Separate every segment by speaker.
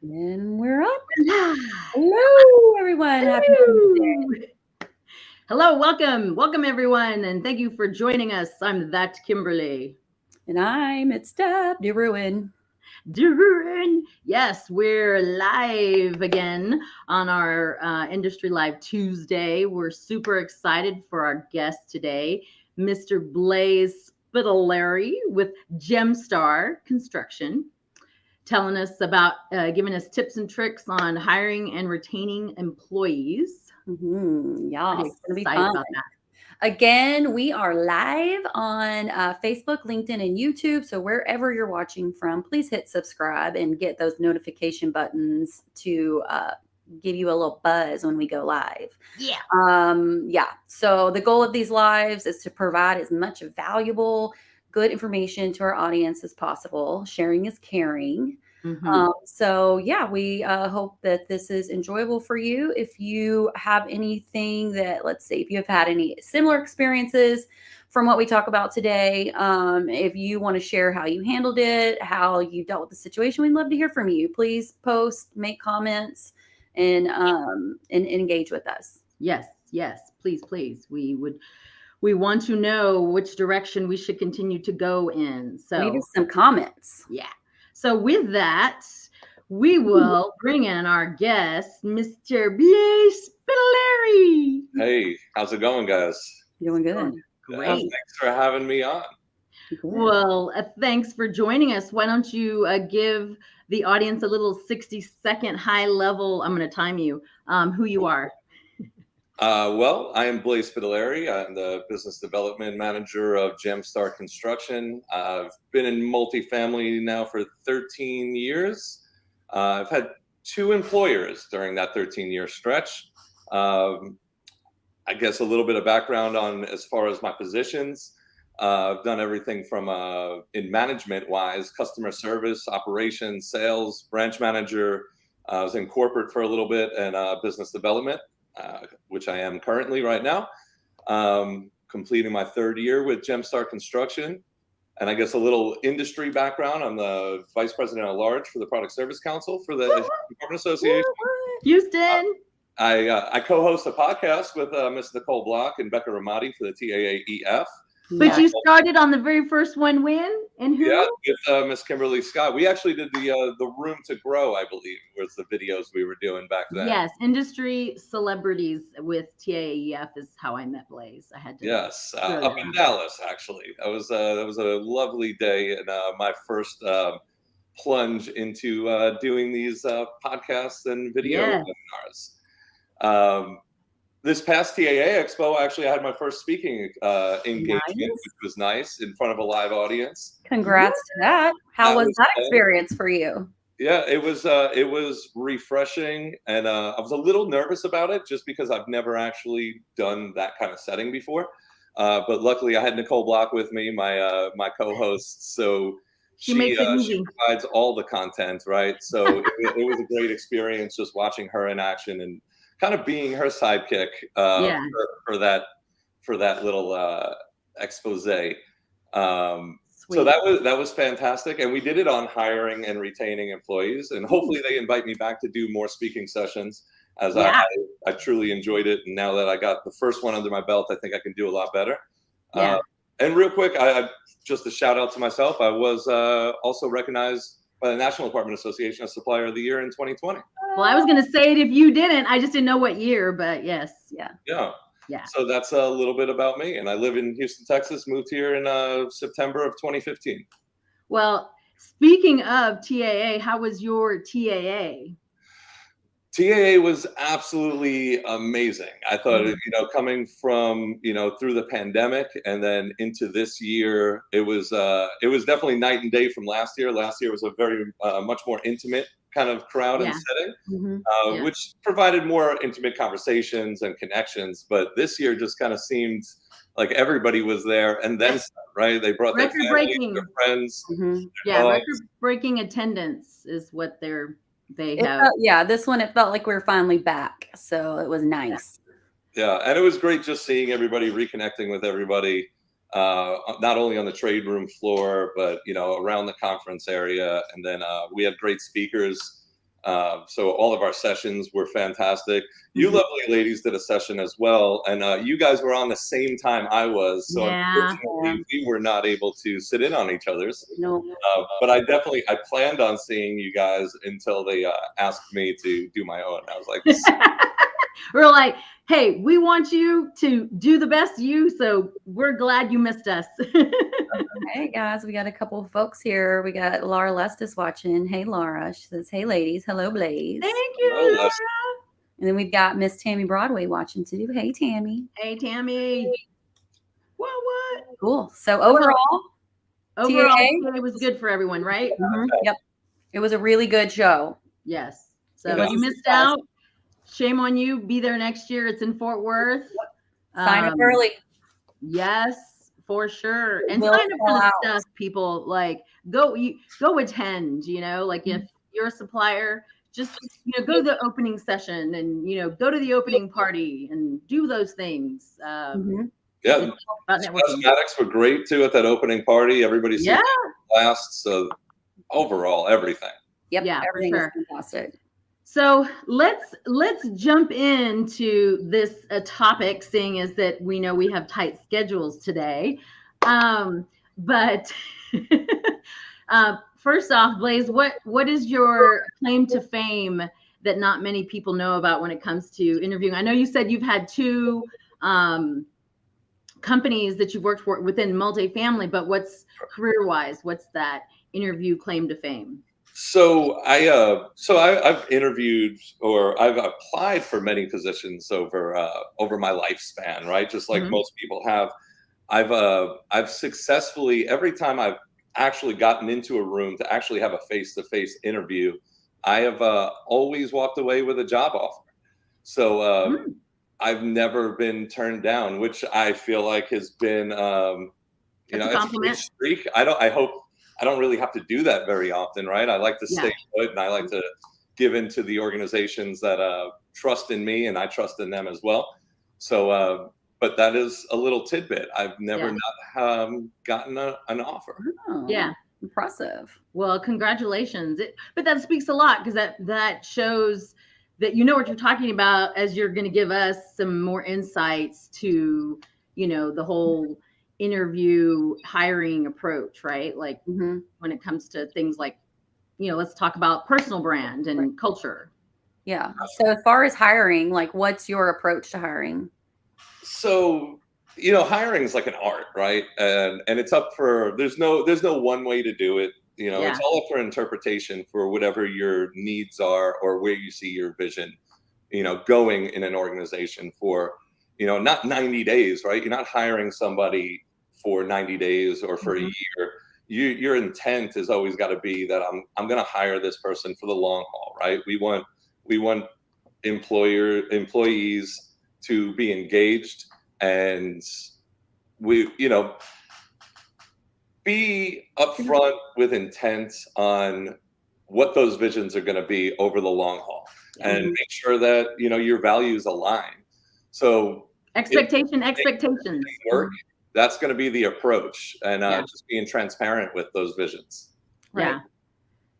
Speaker 1: And we're up.
Speaker 2: Hello.
Speaker 1: Hello, everyone. Happy Wednesday.
Speaker 2: Hello, welcome everyone, and thank you for joining us. I'm ThatKimberly.
Speaker 1: And it's Deb DeRuin.
Speaker 2: Yes, we're live again on our Industry Live Tuesday. We're super excited for our guest today, Mr. Blaise Spitaleri with Gemstar Construction, telling us about giving us tips and tricks on hiring and retaining employees.
Speaker 1: Yeah,
Speaker 2: Pretty
Speaker 1: it's going to be
Speaker 2: excited
Speaker 1: fun.
Speaker 2: about that.
Speaker 1: Again, we are live on Facebook, LinkedIn, and YouTube. So wherever you're watching from, please hit subscribe and get those notification buttons to give you a little buzz when we go live.
Speaker 2: Yeah.
Speaker 1: Yeah. So the goal of these lives is to provide as much valuable, good information to our audience as possible. Sharing is caring.
Speaker 2: Mm-hmm.
Speaker 1: So yeah, we hope that this is enjoyable for you. If you have anything that, let's see, if you have had any similar experiences from what we talk about today, if you want to share how you handled it, how you dealt with the situation, we'd love to hear from you. Please post, make comments, and engage with us.
Speaker 2: Yes. Please. We want to know which direction we should continue to go in.
Speaker 1: We needed
Speaker 2: So
Speaker 1: some comments.
Speaker 2: yeah. So with that, we will bring in our guest, Mr. Blaise Spitaleri.
Speaker 3: Hey, how's it going, guys?
Speaker 1: Doing good.
Speaker 2: Great.
Speaker 3: Thanks for having me on.
Speaker 1: Good.
Speaker 2: Well, thanks for joining us. Why don't you give the audience a little 60-second high level? I'm going to time you. Who you are.
Speaker 3: Well, I am Blaise Spitaleri. I'm the business development manager of Gemstar Construction. I've been in multifamily now for 13 years. I've had 2 employers during that 13-year stretch. I guess a little bit of background on as far as my positions. I've done everything from in management-wise, customer service, operations, sales, branch manager. I was in corporate for a little bit and business development. Which I am currently right now, completing my 3rd year with Gemstar Construction. And I guess a little industry background. I'm the Vice President at Large for the Product Service Council for the Department Association.
Speaker 2: Houston.
Speaker 3: I co-host a podcast with Ms. Nicole Block and Becca Ramadi for the TAAEF.
Speaker 2: But you started on the very first one when? And who?
Speaker 3: Yeah, with Miss Kimberly Scott. We actually did the Room to Grow, I believe, was the videos we were doing back then.
Speaker 2: Yes, industry celebrities with TAEF is how I met Blaise. I had to.
Speaker 3: Yes, up in Dallas, actually. That was a lovely day and my first plunge into doing these podcasts and video webinars. This past TAA Expo, actually, I had my first speaking engagement, which was nice, in front of a live audience.
Speaker 1: Congrats to that. How was that experience for you?
Speaker 3: Yeah, it was refreshing, and I was a little nervous about it just because I've never actually done that kind of setting before. But luckily, I had Nicole Block with me, my co-host, so she provides all the content, right? So it was a great experience just watching her in action and kind of being her sidekick for that little expose. So that was fantastic, and we did it on hiring and retaining employees, and hopefully they invite me back to do more speaking sessions, as I truly enjoyed it. And now that I got the first one under my belt, I think I can do a lot better. And real quick, I just a shout out to myself. I was also recognized by the National Apartment Association as Supplier of the Year in 2020.
Speaker 2: Well, I was going to say it if you didn't. I just didn't know what year, but yes.
Speaker 3: Yeah. So that's a little bit about me. And I live in Houston, Texas, moved here in September of 2015.
Speaker 2: Well, speaking of TAA, how was your TAA?
Speaker 3: TAA was absolutely amazing. I thought, coming from, through the pandemic and then into this year, it was definitely night and day from last year. Last year was a very much more intimate kind of crowd and setting, which provided more intimate conversations and connections. But this year just kind of seemed like everybody was there, and then right? They brought their family, their friends.
Speaker 2: Record-breaking attendance is what they have.
Speaker 1: This one, it felt like we were finally back, so it was nice.
Speaker 3: Yeah, and it was great just seeing everybody, reconnecting with everybody. Not only on the trade room floor, but around the conference area. And then we had great speakers So all of our sessions were fantastic. You
Speaker 2: Mm-hmm.
Speaker 3: lovely ladies did a session as well, and you guys were on the same time I was. So
Speaker 2: Yeah.
Speaker 3: unfortunately, we were not able to sit in on each other's.
Speaker 1: No.
Speaker 3: But I planned on seeing you guys until they asked me to do my own. I was like,
Speaker 2: We're like, hey, we want you to do the best you, so we're glad you missed us.
Speaker 1: Hey guys, we got a couple of folks here. We got Laura Lestis watching. Hey Laura, she says, "Hey ladies, hello Blaise."
Speaker 2: Thank you,
Speaker 3: "Oh,
Speaker 2: Laura.
Speaker 1: And then we've got Miss Tammy Broadway watching too. Hey Tammy.
Speaker 2: Hey, Tammy. What?
Speaker 1: Cool. So overall,
Speaker 2: Overall,
Speaker 1: TAA?
Speaker 2: it was good for everyone, right?
Speaker 1: Yep, it was a really good show.
Speaker 2: Yes. So
Speaker 3: Yeah.
Speaker 2: if you missed out, shame on you. Be there next year. It's in Fort Worth.
Speaker 1: Sign up early.
Speaker 2: Yes, for sure. And
Speaker 1: Will
Speaker 2: sign up for
Speaker 1: sell
Speaker 2: the
Speaker 1: out.
Speaker 2: stuff, people. Like go attend, like if you're a supplier, just go to the opening session and go to the opening party and do those things.
Speaker 3: Yeah,
Speaker 2: It's all about networking.
Speaker 3: cosmetics were great too at that opening party. Everybody seemed last. So overall, everything.
Speaker 1: Yep,
Speaker 2: Yeah, for
Speaker 1: everything
Speaker 2: sure.
Speaker 1: was fantastic.
Speaker 2: So let's jump into this topic, seeing as that we know we have tight schedules today. But first off, Blaise, what is your claim to fame that not many people know about when it comes to interviewing? I know you said you've had two companies that you've worked for within multifamily, but what's career-wise? What's that interview claim to fame?
Speaker 3: So I've interviewed or I've applied for many positions over my lifespan, right? Just like most people have. I've successfully, every time I've actually gotten into a room to actually have a face-to-face interview, I have always walked away with a job offer. So I've never been turned down, which I feel like has been
Speaker 2: That's a
Speaker 3: it's a great
Speaker 2: compliment.
Speaker 3: streak. I hope I don't really have to do that very often, right? I like to stay put, and I like to give into the organizations that trust in me, and I trust in them as well. So, but that is a little tidbit. I've never not gotten an offer.
Speaker 1: Oh,
Speaker 2: Yeah.
Speaker 1: impressive.
Speaker 2: Well, congratulations. But that speaks a lot because that shows that you know what you're talking about as you're going to give us some more insights to, the whole interview hiring approach, right? Like when it comes to things like, let's talk about personal brand and culture.
Speaker 1: Yeah. So as far as hiring, like what's your approach to hiring?
Speaker 3: So, hiring is like an art, right? And it's up for there's no one way to do it. It's all up for interpretation for whatever your needs are or where you see your vision, going in an organization for, not 90 days, right? You're not hiring somebody for 90 days or for a year. Your intent has always got to be that I'm going to hire this person for the long haul, right? We want employees to be engaged and be upfront with intent on what those visions are going to be over the long haul and make sure that your values align. So
Speaker 2: expectations.
Speaker 3: Work, that's going to be the approach, and just being transparent with those visions.
Speaker 1: Right.
Speaker 2: Yeah,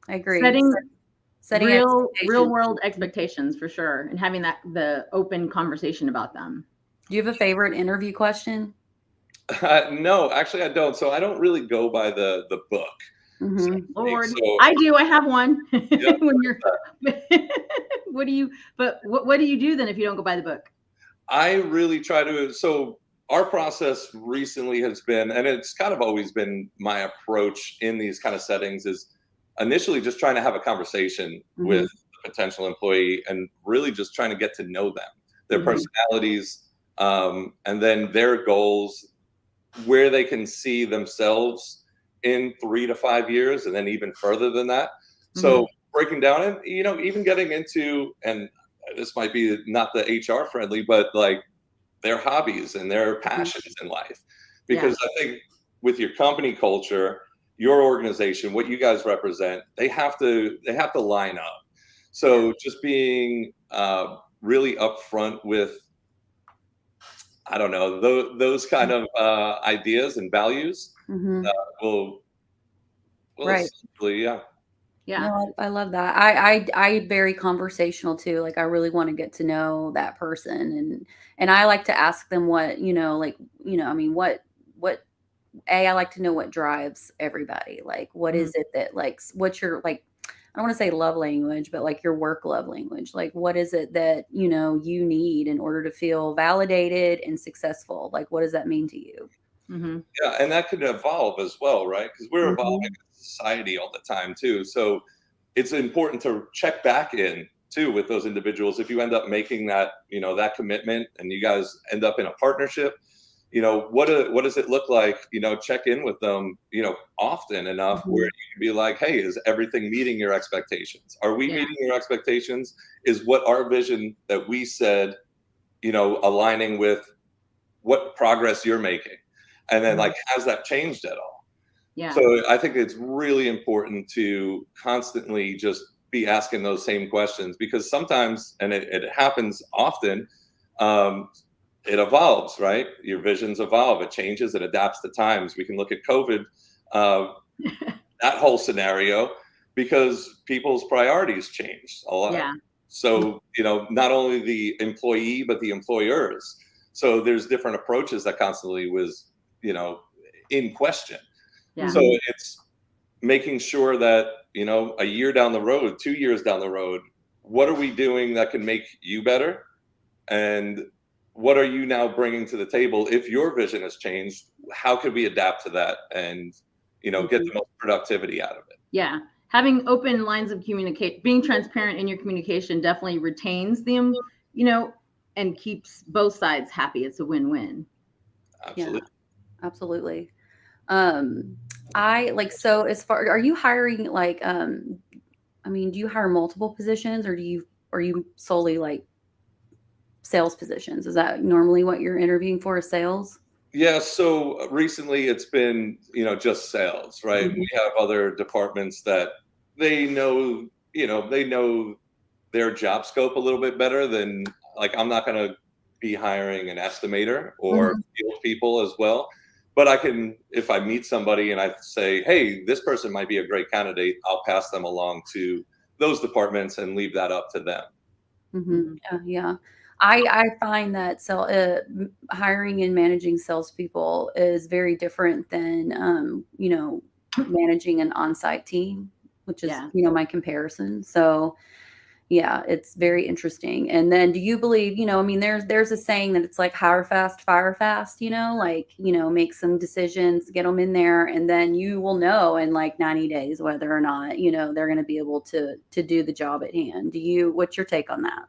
Speaker 1: I agree.
Speaker 2: Setting real world expectations for sure, and having the open conversation about them.
Speaker 1: Do you have a favorite interview question?
Speaker 3: No, actually, I don't. So I don't really go by the book.
Speaker 2: Lord, I do. I have one. When you're, what do you do then if you don't go by the book?
Speaker 3: I really try to. So our process recently has been, and it's kind of always been my approach in these kind of settings, is initially just trying to have a conversation with the potential employee and really just trying to get to know them, their personalities, and then their goals, where they can see themselves in 3 to 5 years, and then even further than that. So breaking down and, even getting into, and this might be not the HR friendly, but like their hobbies and their passions in life. Because I think with your company culture, your organization, what you guys represent, they have to line up. So just being really upfront with, I don't know, those kind of ideas and values will
Speaker 1: right.
Speaker 3: essentially,
Speaker 2: Yeah.
Speaker 1: No, I love that. I very conversational too. Like I really want to get to know that person, and I like to ask them what, like, I mean, what I like to know what drives everybody. Like what
Speaker 2: Mhm.
Speaker 1: is it that like what's your like I don't want to say love language, but like your work love language. Like what is it that, you need in order to feel validated and successful? Like what does that mean to you?
Speaker 2: Mhm.
Speaker 3: Yeah, and that could evolve as well, right? Because we're evolving
Speaker 1: Mhm.
Speaker 3: as a society all the time too. So it's important to check back in too with those individuals. If you end up making that, that commitment and you guys end up in a partnership, what does it look like? Check in with them, often enough where
Speaker 1: Mhm.
Speaker 3: you can be like, hey, is everything meeting your expectations? Are we
Speaker 2: Yeah.
Speaker 3: meeting your expectations? Is what our vision that we said, aligning with what progress you're making? And then
Speaker 2: Mhm.
Speaker 3: like, has that changed at all?
Speaker 2: Yeah.
Speaker 3: So I think it's really important to constantly just be asking those same questions because sometimes, and it happens often, um, it evolves, right? Your visions evolve, it changes, it adapts to times. We can look at COVID, uh, that whole scenario, because people's priorities changed a lot.
Speaker 2: Yeah.
Speaker 3: So, not only the employee, but the employers. So there's different approaches that constantly was, you know, in question.
Speaker 2: Yeah.
Speaker 3: So
Speaker 1: Mhm.
Speaker 3: it's making sure that, a year down the road, 2 years down the road, what are we doing that can make you better? And what are you now bringing to the table? If your vision has changed, how could we adapt to that and, get
Speaker 2: Mhm.
Speaker 3: the most productivity out of it?
Speaker 2: Yeah. Having open lines of communicate, being transparent in your communication definitely retains them, you know, and keeps both sides happy. It's a win-win.
Speaker 1: Yeah,
Speaker 3: Absolutely.
Speaker 1: absolutely. Um, I like so as far are you hiring like I mean, do you hire multiple positions or are you solely like sales positions? Is that normally what you're interviewing for is sales?
Speaker 3: Yeah, so recently it's been, just sales, right?
Speaker 1: Mhm.
Speaker 3: We have other departments that they know their job scope a little bit better than like I'm not going to be hiring an estimator or
Speaker 1: Mhm.
Speaker 3: field people as well. But I can, if I meet somebody and I say, hey, this person might be a great candidate, I'll pass them along to those departments and leave that up to them.
Speaker 1: Mhm.
Speaker 2: Mhm.
Speaker 1: Yeah, yeah. I find that hiring and managing salespeople is very different than managing an on-site team, which is,
Speaker 2: Yeah.
Speaker 1: my comparison. So yeah, it's very interesting. And then do you believe, I mean, there's a saying that it's like hire fast, fire fast, like, make some decisions, get them in there, and then you will know in like 90 days whether or not, they're going to be able to do the job at hand. What's your take on that?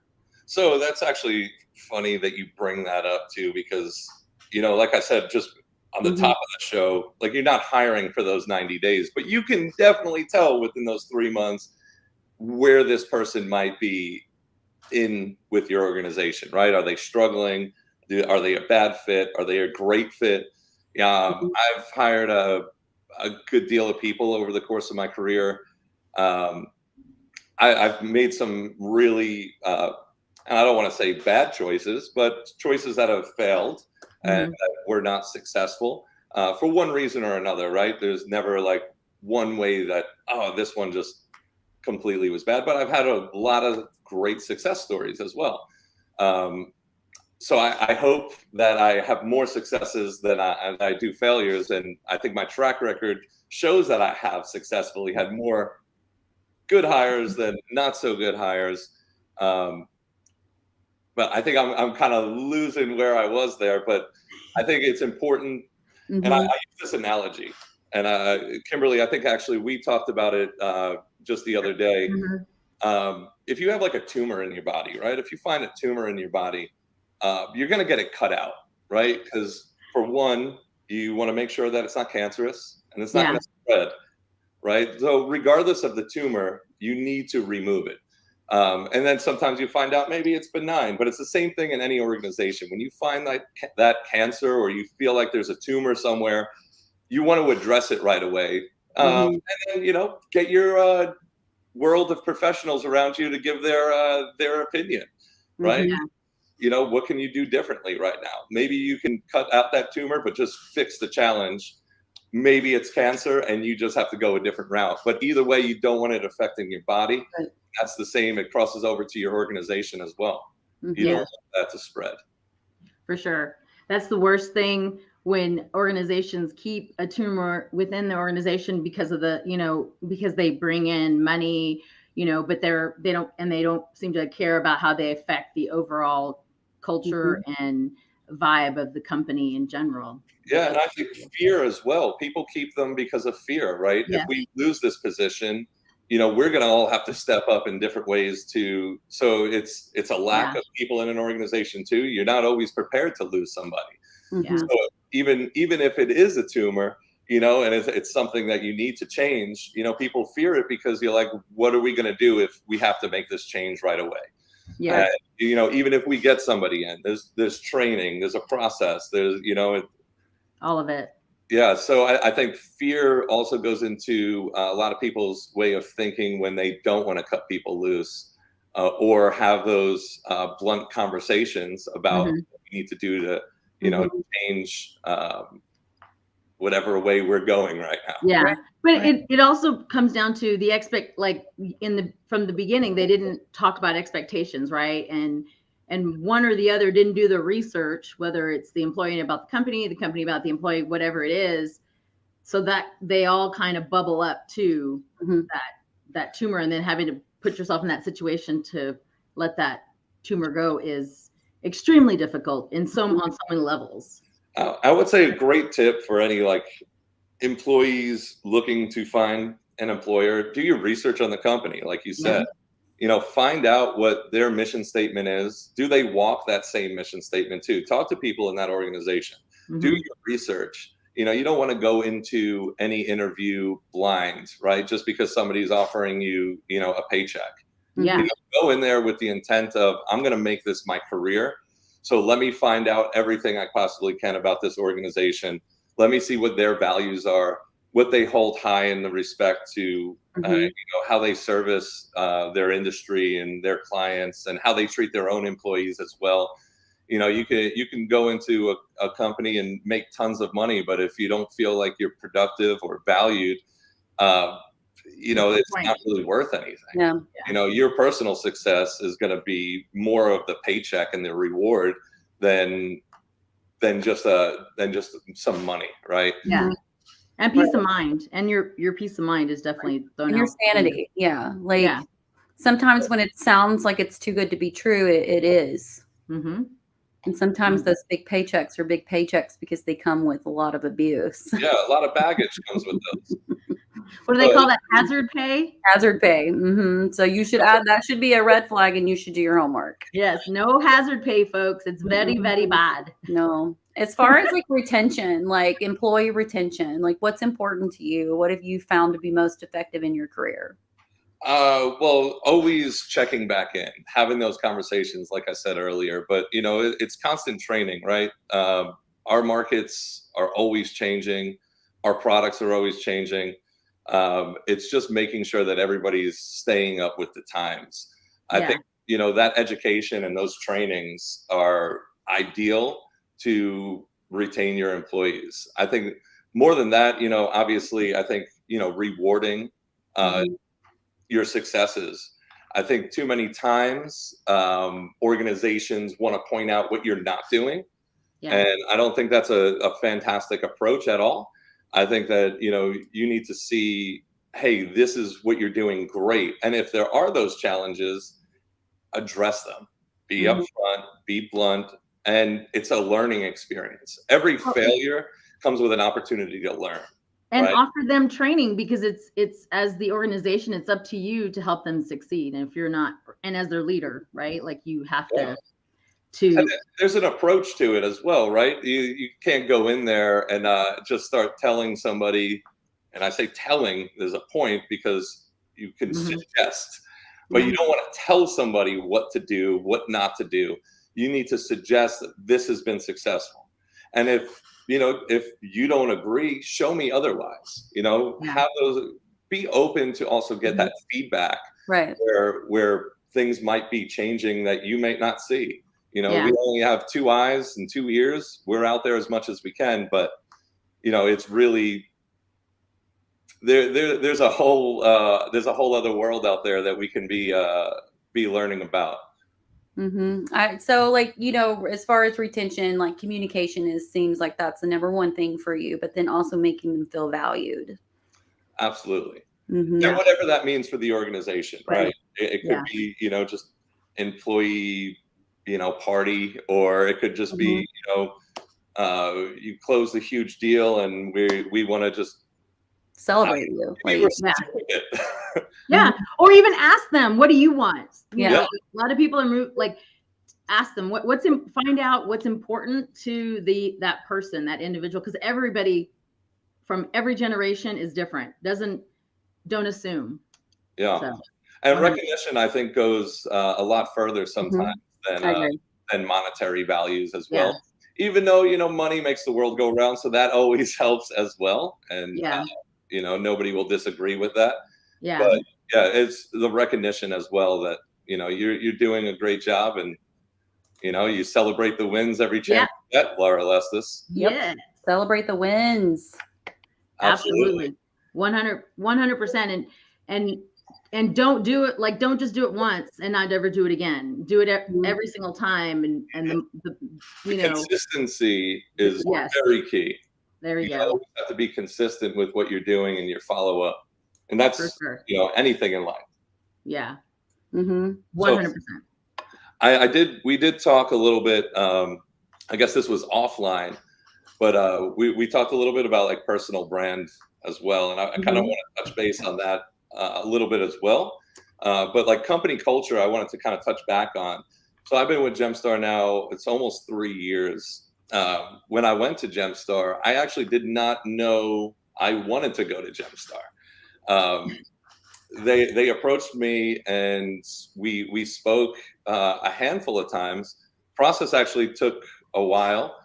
Speaker 3: So that's actually funny that you bring that up too, because, like I said, just on the
Speaker 1: Mhm.
Speaker 3: top of the show, like you're not hiring for those 90 days, but you can definitely tell within those 3 months where this person might be in with your organization, right? Are they struggling? Are they a bad fit? Are they a great fit?
Speaker 1: Mhm.
Speaker 3: I've hired a good deal of people over the course of my career. Um, I've made some really, and I don't want to say bad choices, but choices that have failed and
Speaker 2: Mhm.
Speaker 3: that were not successful for one reason or another, right? There's never like one way that, oh, this one just completely was bad, but I've had a lot of great success stories as well. Um, so I hope that I have more successes than I do failures, and I think my track record shows that I have successfully had more good hires than not so good hires. Um, but I think I'm kind of losing where I was there. But I think it's important, and I
Speaker 1: Mhm.
Speaker 3: use this analogy. And Kimberly, I think actually we talked about it just the other day.
Speaker 2: Mhm.
Speaker 3: If you have like a tumor in your body, right? If you find a tumor in your body, you're going to get it cut out, right? Because for one, you want to make sure that it's not cancerous and it's not
Speaker 2: Yeah.
Speaker 3: going to spread, right? So regardless of the tumor, you need to remove it. And then sometimes you find out maybe it's benign, but it's the same thing in any organization. When you find that cancer or you feel like there's a tumor somewhere, you want to address it right away.
Speaker 1: Mhm.
Speaker 3: And then get your world of professionals around you to give their opinion, right?
Speaker 1: Mhm.
Speaker 3: What can you do differently right now? Maybe you can cut out that tumor, but just fix the challenge maybe it's cancer and you just have to go a different route. But either way, you don't want it affecting your body.
Speaker 1: Right.
Speaker 3: That's the same. It crosses over to your organization as well. You don't want that to spread.
Speaker 2: For sure. That's the worst thing, when organizations keep a tumor within the organization because of the, because they bring in money, but they don't seem to care about how they affect the overall culture and vibe of the company in general.
Speaker 3: Yeah, and I think fear as well. People keep them because of fear, right?
Speaker 2: Yeah.
Speaker 3: If we lose this position, we're going to all have to step up in different ways so it's a lack of people in an organization too. You're not always prepared to lose somebody.
Speaker 2: Yeah.
Speaker 3: So even if it is a tumor, and it's something that you need to change, people fear it because you're like, what are we going to do if we have to make this change right away?
Speaker 2: Yeah.
Speaker 3: Even if we get somebody in, there's training, there's a process, there's,
Speaker 2: all of it.
Speaker 3: Yeah, so I think fear also goes into a lot of people's way of thinking when they don't want to cut people loose, or have those blunt conversations about what we need to do to, change whatever way we're going right now.
Speaker 2: Yeah,
Speaker 1: Right.
Speaker 2: but
Speaker 1: Right.
Speaker 2: it also comes down to the from the beginning, they didn't talk about expectations, right? And one or the other didn't do the research, whether it's the employee about the company about the employee, whatever it is, so that they all kind of bubble up to that tumor, and then having to put yourself in that situation to let that tumor go is extremely difficult on so many levels.
Speaker 3: I would say a great tip for any employees looking to find an employer: do your research on the company, like you said. Find out what their mission statement is. Do they walk that same mission statement too? Talk to people in that organization. Do your research. You don't want to go into any interview blind, right? Just because somebody's offering you, a paycheck.
Speaker 2: Yeah.
Speaker 3: Go in there with the intent of, I'm going to make this my career. So let me find out everything I possibly can about this organization. Let me see what their values are, what they hold high in the respect to, how they service their industry and their clients, and how they treat their own employees as well. You can go into a company and make tons of money, but if you don't feel like you're productive or valued, it's not really worth anything.
Speaker 1: Yeah.
Speaker 3: Your personal success is going to be more of the paycheck and the reward than just some money, right?
Speaker 2: Yeah. And peace of mind, and your peace of mind is definitely
Speaker 1: And your sanity. Yeah. Sometimes when it sounds like it's too good to be true, it is. And sometimes those big paychecks are big paychecks because they come with a lot of abuse.
Speaker 3: Yeah, a lot of baggage comes with those.
Speaker 2: What do they call that? Hazard pay?
Speaker 1: Hazard pay. So you should add, that should be a red flag, and you should do your homework.
Speaker 2: Yes, no hazard pay, folks. It's very, very bad.
Speaker 1: No. As far as retention, employee retention, what's important to you? What have you found to be most effective in your career?
Speaker 3: Well, always checking back in, having those conversations, like I said earlier, but it's constant training, right? Our markets are always changing. Our products are always changing. It's just making sure that everybody's staying up with the times. I think, that education and those trainings are ideal to retain your employees. I think more than that, obviously, I think, rewarding your successes. I think too many times organizations want to point out what you're not doing. And I don't think that's a fantastic approach at all. I think that, you need to see, hey, this is what you're doing great. And if there are those challenges, address them. Be upfront, be blunt, and it's a learning experience. Every failure comes with an opportunity to learn.
Speaker 2: And offer them training, because it's as the organization, it's up to you to help them succeed. And if you're not, and as their leader, right? You have to. And
Speaker 3: there's an approach to it as well, right? You can't go in there and just start telling somebody, and I say telling, there's a point, because you can suggest, but you don't want to tell somebody what to do, what not to do. You need to suggest that this has been successful. And if you don't agree, show me otherwise. Have those, be open to also get that feedback,
Speaker 1: right?
Speaker 3: Where things might be changing that you might not see. We only have 2 eyes and 2 ears. We're out there as much as we can, but it's really there's a whole other world out there that we can be learning about.
Speaker 1: So like, as far as retention, like communication seems like that's the number one thing for you, but then also making them feel valued.
Speaker 3: Absolutely.
Speaker 1: Mm-hmm.
Speaker 3: And whatever that means for the organization, right? It could
Speaker 2: Yeah.
Speaker 3: be, just employee, party, or it could just be, you close a huge deal and we want to just
Speaker 1: celebrate you. Like,
Speaker 2: yeah. Or even ask them, what do you want? You know,
Speaker 1: Yeah.
Speaker 2: a lot of people are like, ask them find out what's important to that person, that individual, because everybody from every generation is different. Don't assume.
Speaker 3: Yeah.
Speaker 2: So,
Speaker 3: and
Speaker 2: 100%.
Speaker 3: recognition, I think, goes a lot further sometimes
Speaker 1: I agree.
Speaker 3: than monetary values as
Speaker 2: Yeah.
Speaker 3: well. Even though, money makes the world go round, so that always helps as well. And,
Speaker 2: Yeah.
Speaker 3: Nobody will disagree with that.
Speaker 2: Yeah.
Speaker 3: But yeah, it's the recognition as well that, you're doing a great job, and, you celebrate the wins every chance you get, Laura Lestis.
Speaker 1: Yep.
Speaker 2: Yeah.
Speaker 1: Celebrate the wins.
Speaker 2: Absolutely. 100%. And don't do it, like, don't just do it once and not ever do it again. Do it every single time. And the
Speaker 3: consistency is very key.
Speaker 2: There you go.
Speaker 3: always have to be consistent with what you're doing and your follow up. And that's,
Speaker 2: For sure.
Speaker 3: Anything in life.
Speaker 2: Yeah.
Speaker 1: 100%.
Speaker 3: We did talk a little bit, I guess this was offline, but we talked a little bit about like personal brand as well. And I kind of want to touch base on that a little bit as well. But like company culture, I wanted to kind of touch back on. So I've been with Gemstar now, it's almost 3 years. When I went to Gemstar, I actually did not know I wanted to go to Gemstar. They approached me and we spoke a handful of times. Process actually took a while,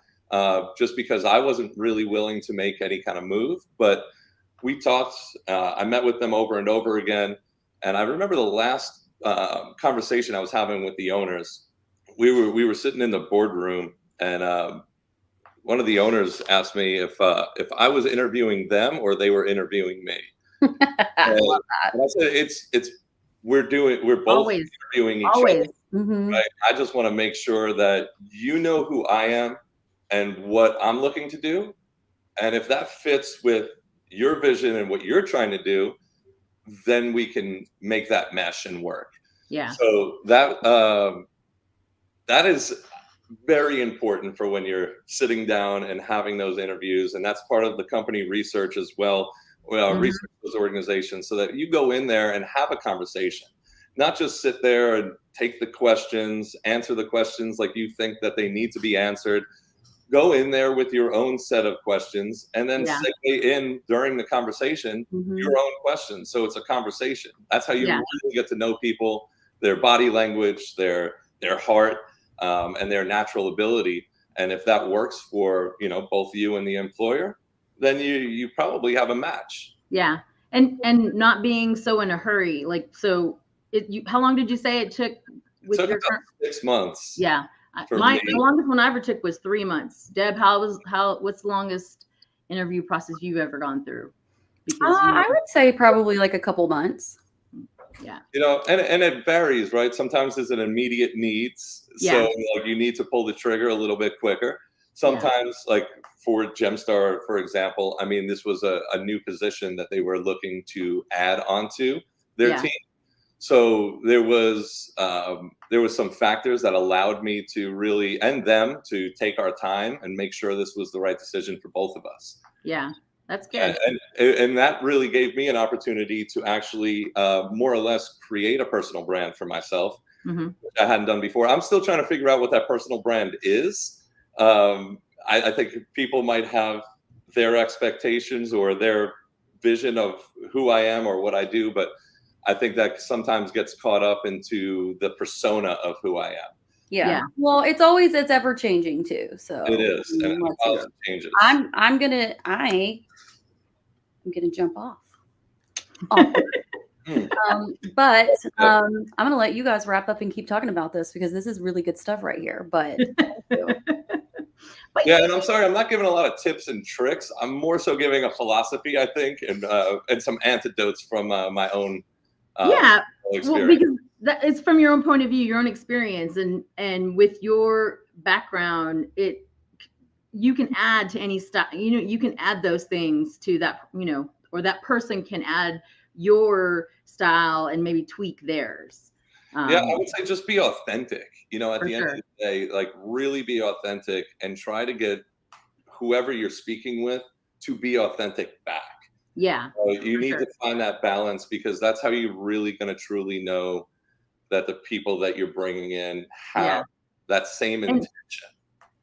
Speaker 3: just because I wasn't really willing to make any kind of move. But we talked. I met with them over and over again, and I remember the last conversation I was having with the owners. We were sitting in the boardroom, and one of the owners asked me if I was interviewing them or they were interviewing me.
Speaker 1: I love that.
Speaker 3: And I said we're both
Speaker 2: Always.
Speaker 3: interviewing each
Speaker 2: Always.
Speaker 3: other. Right? I just want to make sure that you know who I am and what I'm looking to do. And if that fits with your vision and what you're trying to do, then we can make that mesh and work.
Speaker 2: Yeah.
Speaker 3: So that is very important for when you're sitting down and having those interviews. And that's part of the company research as well. Research those organizations so that you go in there and have a conversation, not just sit there and take the questions, answer the questions like you think that they need to be answered. Go in there with your own set of questions and then segue in during the conversation your own questions. So it's a conversation. That's how you really get to know people, their body language, their heart, and their natural ability. And if that works for both you and the employer, then you probably have a match.
Speaker 2: Yeah. And not being so in a hurry. Like, so how long did you say it took?
Speaker 3: It took about 6 months.
Speaker 2: Yeah. The longest one I ever took was 3 months. Deb, what's the longest interview process you've ever gone through? Because
Speaker 1: I would say probably like a couple months.
Speaker 2: Yeah.
Speaker 3: And it varies, right? Sometimes there's an immediate needs. So like you need to pull the trigger a little bit quicker. Sometimes like for Gemstar, for example, I mean, this was a new position that they were looking to add onto their team. So there was some factors that allowed me to really, and them to take our time and make sure this was the right decision for both of us.
Speaker 2: Yeah, that's good.
Speaker 3: And that really gave me an opportunity to actually more or less create a personal brand for myself, which I hadn't done before. I'm still trying to figure out what that personal brand is. I think people might have their expectations or their vision of who I am or what I do, but I think that sometimes gets caught up into the persona of who I am.
Speaker 1: Yeah. Well, it's ever changing too. So
Speaker 3: it is, and it changes.
Speaker 1: I'm gonna jump off. But I'm gonna let you guys wrap up and keep talking about this because this is really good stuff right here. But
Speaker 2: But
Speaker 3: Yeah, and I'm sorry, I'm not giving a lot of tips and tricks. I'm more so giving a philosophy, I think, and some antidotes from my own
Speaker 2: yeah, well,
Speaker 3: experience.
Speaker 2: because it's from your own point of view, your own experience, and with your background, you can add to any style. You can add those things to that, or that person can add your style and maybe tweak theirs.
Speaker 3: Yeah, I would say just be authentic. At
Speaker 2: For
Speaker 3: the end of
Speaker 2: sure.
Speaker 3: the day, like really be authentic and try to get whoever you're speaking with to be authentic back.
Speaker 2: Yeah,
Speaker 3: You
Speaker 2: for
Speaker 3: need
Speaker 2: sure.
Speaker 3: to find that balance because that's how you're really going to truly know that the people that you're bringing in have
Speaker 2: Yeah.
Speaker 3: that same
Speaker 2: And
Speaker 3: intention.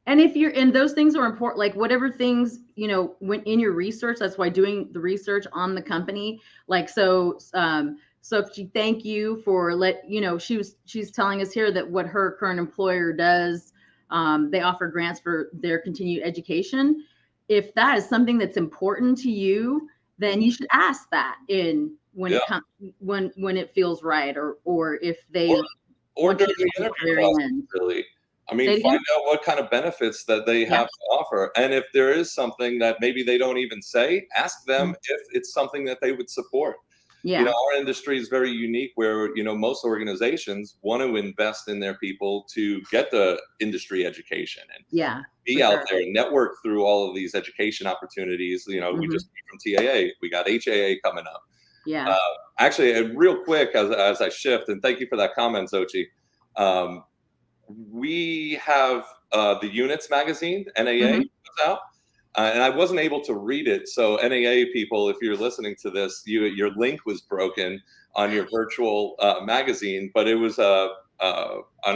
Speaker 2: and if you're and those things are important, like whatever things, when in your research, that's why doing the research on the company, like, so she thank you for she's telling us here that what her current employer does, they offer grants for their continued education. If that is something that's important to you, then you should ask that in when
Speaker 3: Yeah.
Speaker 2: it comes when it feels right, or if they
Speaker 3: Or
Speaker 2: want you
Speaker 3: during
Speaker 2: to
Speaker 3: the
Speaker 2: stay at the
Speaker 3: interview
Speaker 2: very
Speaker 3: process,
Speaker 2: end.
Speaker 3: really. I mean,
Speaker 2: Say it again?
Speaker 3: find out what kind of benefits that they
Speaker 2: Yeah.
Speaker 3: have to offer. And if there is something that maybe they don't even say, ask them if it's something that they would support.
Speaker 2: Yeah.
Speaker 3: Our industry is very unique where, most organizations want to invest in their people to get the industry education and
Speaker 2: Yeah.
Speaker 3: be
Speaker 2: For
Speaker 3: out
Speaker 2: sure.
Speaker 3: there and network through all of these education opportunities. We just came from TAA, we got HAA coming up.
Speaker 2: Yeah.
Speaker 3: Actually, and real quick, as I shift, and thank you for that comment, Xochi. We have the Units magazine, NAA, puts out, and I wasn't able to read it. So, NAA people, if you're listening to this, your link was broken on your virtual magazine, but it was an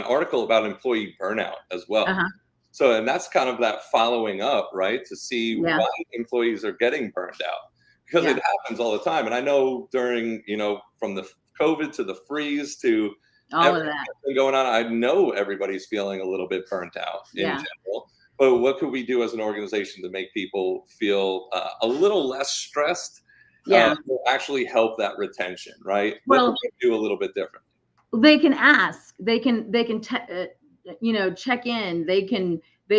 Speaker 3: article about employee burnout as well.
Speaker 2: Uh-huh.
Speaker 3: So, and that's kind of that following up, right, to see
Speaker 2: Yeah.
Speaker 3: why employees are getting burned out because
Speaker 2: Yeah.
Speaker 3: it happens all the time. And I know during, from the COVID to the freeze to
Speaker 2: All of
Speaker 3: everything
Speaker 2: that.
Speaker 3: that's been going on, I know everybody's feeling a little bit burnt out in
Speaker 2: Yeah.
Speaker 3: general. But what could we do as an organization to make people feel a little less stressed?
Speaker 2: Yeah.
Speaker 3: To actually help that retention, right? What
Speaker 2: Well,
Speaker 3: can we do a little bit different?
Speaker 2: they can ask. They can check in. They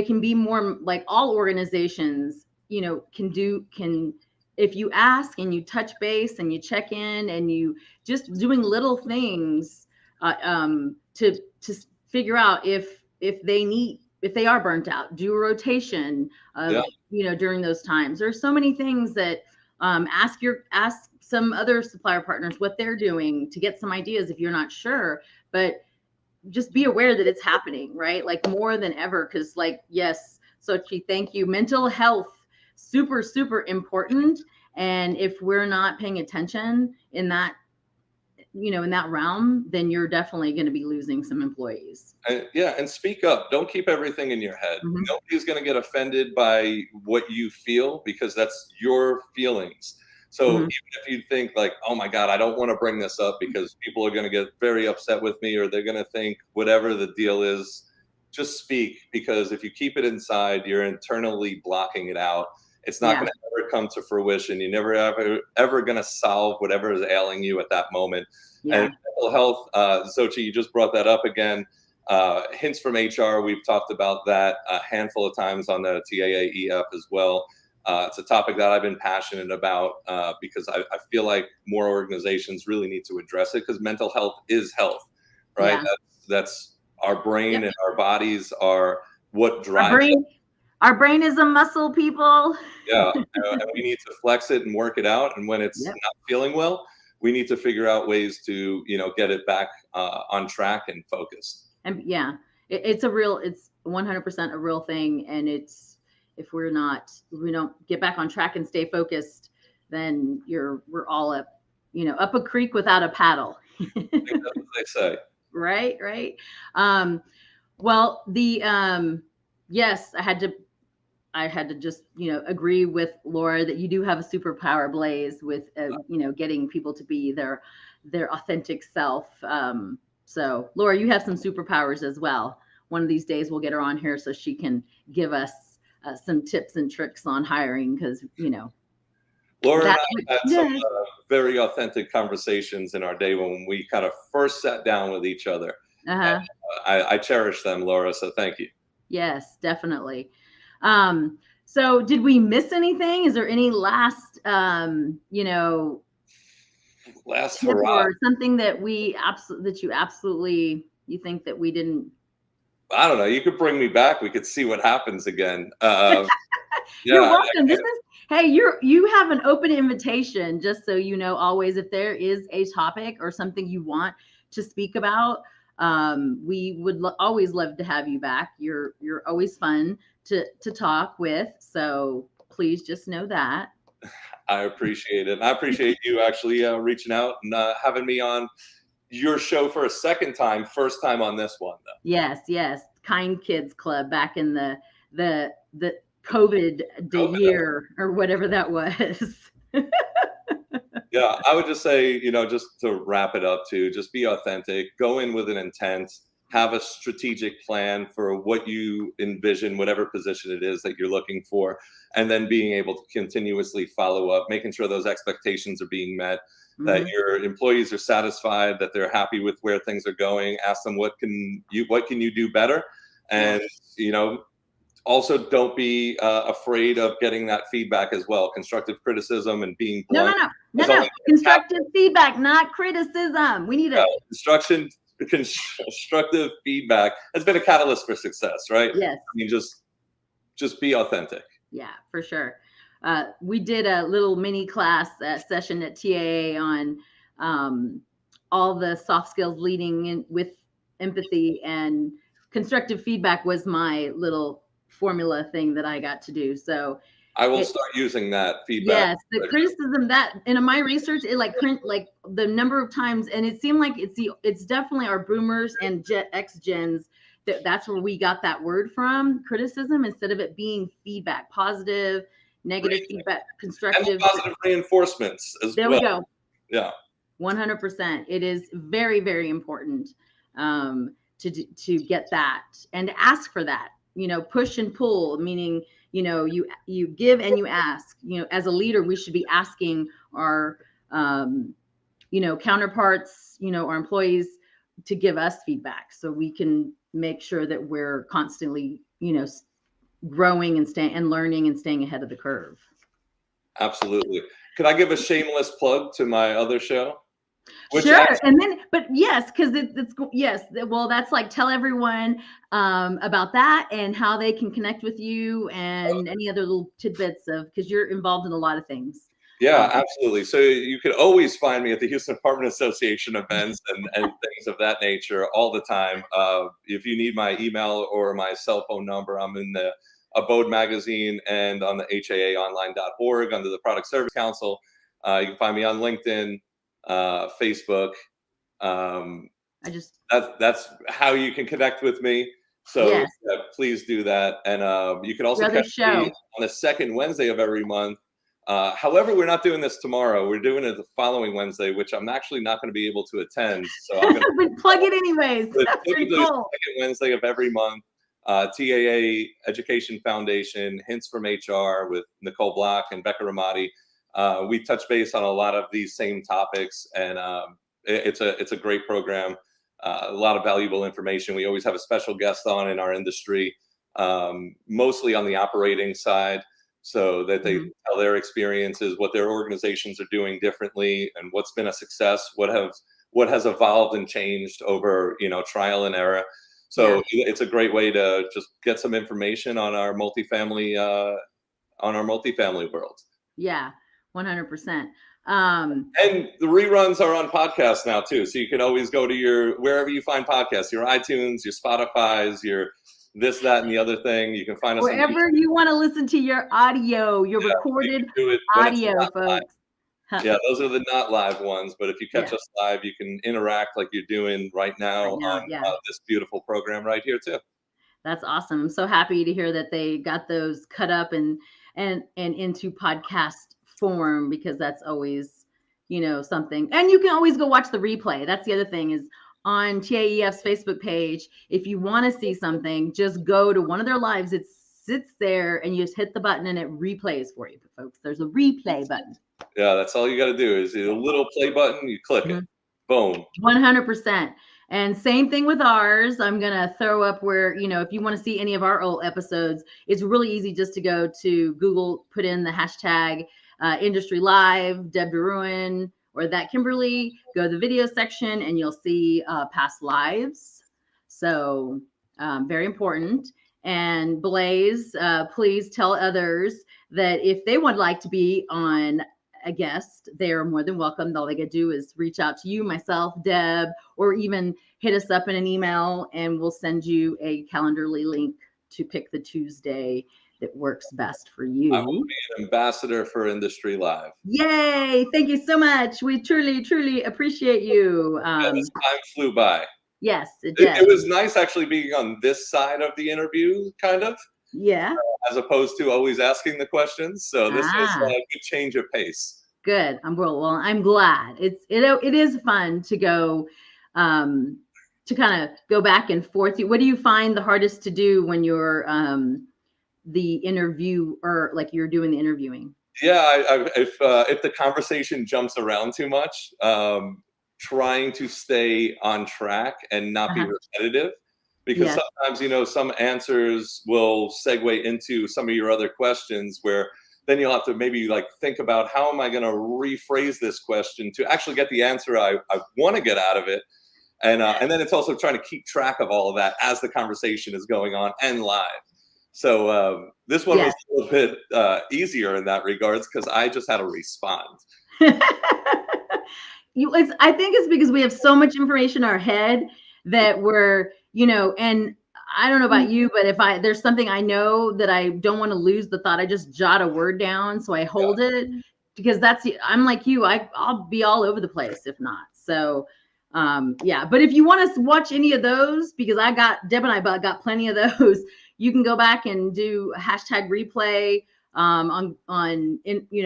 Speaker 2: can be more like all organizations, can if you ask and you touch base and you check in and you just doing little things to figure out if they are burnt out, do a rotation of during those times. There's so many things that ask some other supplier partners what they're doing to get some ideas if you're not sure, but just be aware that it's happening, right? Like more than ever, because yes, Sochi, thank you. Mental health, super, super important. And if we're not paying attention in that, in that realm, then you're definitely going to be losing some employees.
Speaker 3: And speak up. Don't keep everything in your head. Nobody's going to get offended by what you feel because that's your feelings. So even if you think like, oh my God, I don't want to bring this up because people are going to get very upset with me or they're going to think whatever the deal is, just speak, because if you keep it inside, you're internally blocking it out. It's not going to ever come to fruition. You're never ever going to solve whatever is ailing you at that moment.
Speaker 2: Yeah.
Speaker 3: And mental health, Xochi, you just brought that up again. Hints from HR, we've talked about that a handful of times on the TAAEF as well. It's a topic that I've been passionate about because I feel like more organizations really need to address it because mental health is health, right?
Speaker 2: Yeah.
Speaker 3: That's our brain and our bodies are what drives
Speaker 2: Our brain is a muscle, people.
Speaker 3: Yeah, and we need to flex it and work it out. And when it's not feeling well, we need to figure out ways to, get it back on track and focused.
Speaker 2: And it's 100% a real thing. And if we don't get back on track and stay focused, then we're all up a creek without a paddle.
Speaker 3: I think that's what they say.
Speaker 2: Right. Well, yes, I had to just, agree with Laura that you do have a superpower, Blaise, with, getting people to be their authentic self. So Laura, you have some superpowers as well. One of these days we'll get her on here so she can give us some tips and tricks on hiring. Cause
Speaker 3: Laura and I had some very authentic conversations in our day when we kind of first sat down with each other.
Speaker 2: Uh-huh.
Speaker 3: I cherish them, Laura. So thank you.
Speaker 2: Yes, definitely. So did we miss anything? Is there any last,
Speaker 3: Last
Speaker 2: tip
Speaker 3: hurrah.
Speaker 2: or something that you think that we didn't?
Speaker 3: I don't know. You could bring me back. We could see what happens again.
Speaker 2: You're
Speaker 3: Yeah.
Speaker 2: welcome. Hey, you have an open invitation, just so you know, always, if there is a topic or something you want to speak about, we would always love to have you back. You're always fun to talk with. So please just know that.
Speaker 3: I appreciate it. I appreciate you actually reaching out and having me on your show for a second time. First time on this one, though.
Speaker 2: Yes. Kind Kids Club back in the COVID year or whatever that was.
Speaker 3: Yeah, I would just say, just to wrap it up too, just be authentic, go in with an intent, have a strategic plan for what you envision, whatever position it is that you're looking for, and then being able to continuously follow up, making sure those expectations are being met, that your employees are satisfied, that they're happy with where things are going. Ask them what can you do better, and also don't be afraid of getting that feedback as well. Constructive criticism and being blunt.
Speaker 2: No. Constructive feedback, not criticism. We need
Speaker 3: constructive feedback has been a catalyst for success, right?
Speaker 2: Yes.
Speaker 3: I mean, just be authentic.
Speaker 2: Yeah, for sure. We did a little mini class session at TAA on all the soft skills leading in with empathy, and constructive feedback was my little formula thing that I got to do. So
Speaker 3: I will start using that feedback.
Speaker 2: Yes, the criticism that in my research, it like the number of times, and it seemed like it's definitely our boomers and X gens that's where we got that word from, criticism, instead of it being feedback, positive, negative feedback, constructive,
Speaker 3: and positive reinforcements as
Speaker 2: well. There we go.
Speaker 3: Yeah,
Speaker 2: 100%. It is very, very important to get that and to ask for that. Push and pull, meaning you give and you ask. As a leader, we should be asking our counterparts, our employees, to give us feedback so we can make sure that we're constantly growing and learning and staying ahead of the curve.
Speaker 3: Absolutely. Could I give a shameless plug to my other show?
Speaker 2: Sure. And then, but yes, because yes. Well, that's like, tell everyone about that and how they can connect with you and any other little tidbits because you're involved in a lot of things.
Speaker 3: Yeah, absolutely. So you can always find me at the Houston Apartment Association events and things of that nature all the time. If you need my email or my cell phone number, I'm in the Abode magazine and on the HAAonline.org under the Product Service Council. You can find me on LinkedIn, Facebook. That's how you can connect with me. So please do that. And you can also catch me on the second Wednesday of every month. However, we're not doing this tomorrow. We're doing it the following Wednesday, which I'm actually not going to be able to attend. So I'm going to
Speaker 2: plug it anyways. That's pretty cool.
Speaker 3: Second Wednesday of every month. TAA Education Foundation, Hints from HR with Nicole Block and Becca Ramadi. We touch base on a lot of these same topics, and it's a great program. A lot of valuable information. We always have a special guest on in our industry, mostly on the operating side, so that they tell their experiences, what their organizations are doing differently, and what's been a success, what has evolved and changed over trial and error. So it's a great way to just get some information on our multifamily world.
Speaker 2: Yeah, 100%.
Speaker 3: And the reruns are on podcasts now too, so you can always go to wherever you find podcasts, your iTunes, your Spotify's, your this, that, and the other thing. You can find us
Speaker 2: wherever you want to listen to your audio, your recorded audio, folks.
Speaker 3: Yeah, those are the not live ones. But if you catch us live, you can interact like you're doing right now on this beautiful program right here too.
Speaker 2: That's awesome. I'm so happy to hear that they got those cut up and into podcast form, because that's always, something. And you can always go watch the replay. That's the other thing is on TAEF's Facebook page. If you want to see something, just go to one of their lives. It sits there and you just hit the button and it replays for you, folks. There's a replay button.
Speaker 3: Yeah, that's all you got to do is a little play button. You click it. Boom.
Speaker 2: 100%. And same thing with ours. I'm going to throw up where, if you want to see any of our old episodes, it's really easy just to go to Google, put in the hashtag Industry Live, Deb DeRuin, or ThatKimberly, go to the video section and you'll see past lives. So very important. And Blaise, please tell others that if they would like to be on a guest, they are more than welcome. All they got to do is reach out to you, myself, Deb, or even hit us up in an email and we'll send you a Calendarly link to pick the Tuesday that works best for you.
Speaker 3: I will be an ambassador for Industry Live.
Speaker 2: Yay! Thank you so much. We truly, truly appreciate you.
Speaker 3: This time flew by.
Speaker 2: Yes, it did.
Speaker 3: It was nice actually being on this side of the interview, kind of.
Speaker 2: Yeah.
Speaker 3: As opposed to always asking the questions. So this was a good change of pace.
Speaker 2: Good. I'm glad. It is fun to go to kind of go back and forth. What do you find the hardest to do when you're the interview or like you're doing the interviewing?
Speaker 3: Yeah, if the conversation jumps around too much, trying to stay on track and not be repetitive. Because sometimes, some answers will segue into some of your other questions where then you'll have to maybe think about how am I going to rephrase this question to actually get the answer I want to get out of it. And then it's also trying to keep track of all of that as the conversation is going on and live. So this one was a little bit easier in that regards because I just had to respond.
Speaker 2: I think it's because we have so much information in our head that we're, and I don't know about you, but if there's something I know that I don't want to lose the thought, I just jot a word down. So I hold it because I'm like you, I'll be all over the place if not. So but if you want to watch any of those, because Deb and I got plenty of those, you can go back and do a hashtag replay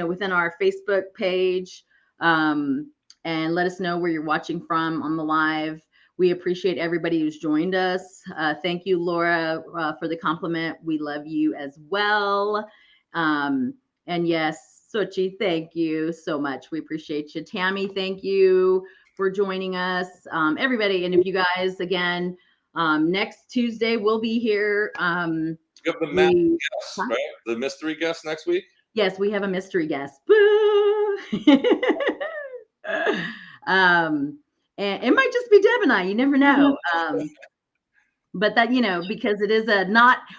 Speaker 2: within our Facebook page and let us know where you're watching from on the live. We appreciate everybody who's joined us. Thank you, Laura, for the compliment. We love you as well. And yes, Sochi, thank you so much. We appreciate you. Tammy, thank you for joining us. Everybody, and if you guys, again, next Tuesday, we'll be here.
Speaker 3: You have the guest, right? The mystery guest next week?
Speaker 2: Yes, we have a mystery guest. Boo! And it might just be Deb and I. You never know. But that, because it is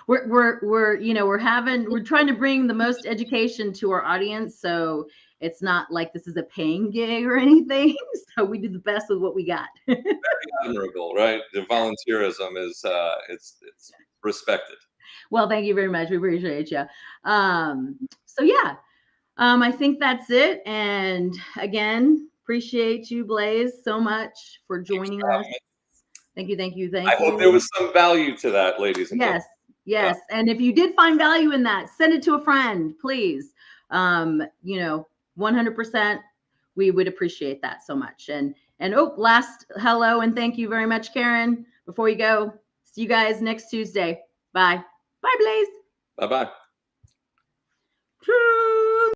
Speaker 2: we're trying to bring the most education to our audience. So it's not like this is a paying gig or anything. So we do the best with what we got.
Speaker 3: Very admirable, right? The volunteerism is it's respected.
Speaker 2: Well, thank you very much. We appreciate you. I think that's it. And again, appreciate you, Blaise, so much for joining us. Thank you.
Speaker 3: I hope there was some value to that, ladies and gentlemen.
Speaker 2: Yes. And if you did find value in that, send it to a friend, please. 100%. We would appreciate that so much. And last hello and thank you very much, Karen. Before you go, see you guys next Tuesday. Bye. Bye, Blaise.
Speaker 3: Bye-bye.